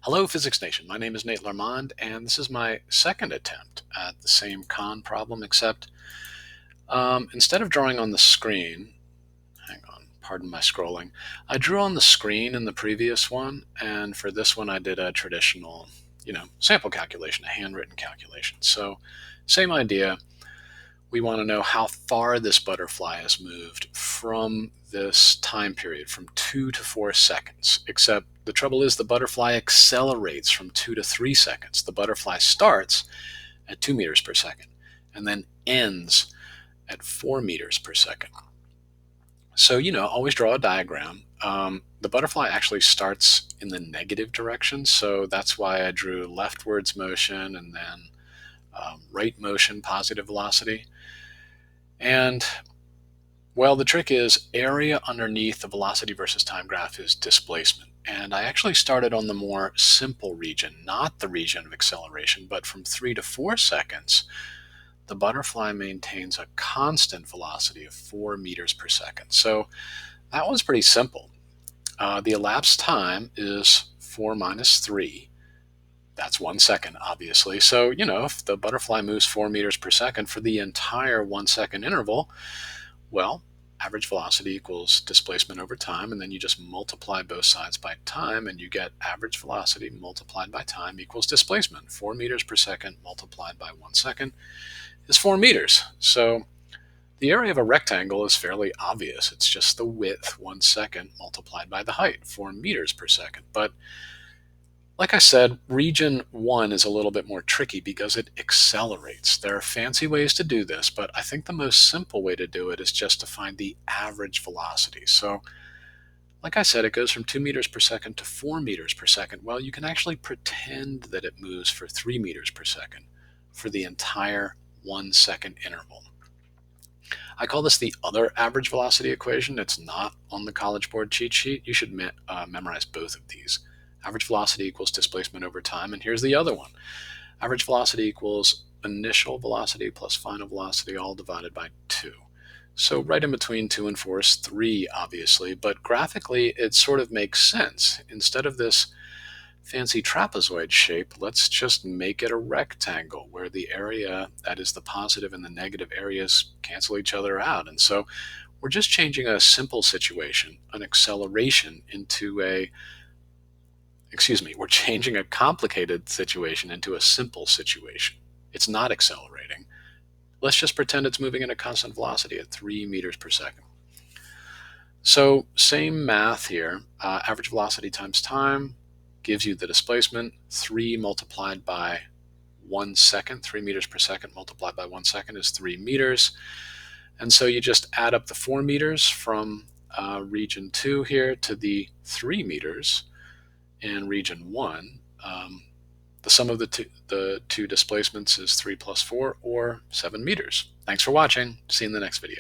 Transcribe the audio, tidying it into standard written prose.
Hello, Physics Nation. My name is Nate Larmond, and this is my second attempt at the same con problem, except instead of drawing on the screen, hang on, pardon my scrolling, I drew on the screen in the previous one, and for this one I did a traditional, sample calculation, a handwritten calculation. So, same idea. We want to know how far this butterfly has moved from this time period, from 2 to 4 seconds. Except the trouble is the butterfly accelerates from 2 to 3 seconds. The butterfly starts at 2 meters per second and then ends at 4 meters per second. So, always draw a diagram. The butterfly actually starts in the negative direction, so that's why I drew leftwards motion and then right motion, positive velocity. And well, the trick is area underneath the velocity versus time graph is displacement. And I actually started on the more simple region, not the region of acceleration, but from 3 to 4 seconds, the butterfly maintains a constant velocity of 4 meters per second. So that one's pretty simple. The elapsed time is 4 minus 3. That's 1 second, obviously. So, if the butterfly moves 4 meters per second for the entire 1 second interval, well, average velocity equals displacement over time, and then you just multiply both sides by time, and you get average velocity multiplied by time equals displacement. 4 meters per second multiplied by 1 second is 4 meters. So the area of a rectangle is fairly obvious. It's just the width, 1 second, multiplied by the height, 4 meters per second. But like I said, region 1 is a little bit more tricky because it accelerates. There are fancy ways to do this, but I think the most simple way to do it is just to find the average velocity. So, like I said, it goes from 2 meters per second to 4 meters per second. Well, you can actually pretend that it moves for 3 meters per second for the entire 1 second interval. I call this the other average velocity equation. It's not on the College Board cheat sheet. You should memorize both of these. Average velocity equals displacement over time. And here's the other one. Average velocity equals initial velocity plus final velocity all divided by 2. So right in between 2 and 4 is 3, obviously, but graphically it sort of makes sense. Instead of this fancy trapezoid shape, let's just make it a rectangle where the area, that is the positive and the negative areas, cancel each other out. And so we're just changing a simple situation, an acceleration, we're changing a complicated situation into a simple situation. It's not accelerating. Let's just pretend it's moving at a constant velocity at 3 meters per second. So same math here. Average velocity times time gives you the displacement. 3 multiplied by 1 second, 3 meters per second multiplied by 1 second is 3 meters. And so you just add up the 4 meters from region 2 here to the 3 meters in region 1. The sum of the two displacements is 3 plus 4, or 7 meters. Thanks for watching. See you in the next video.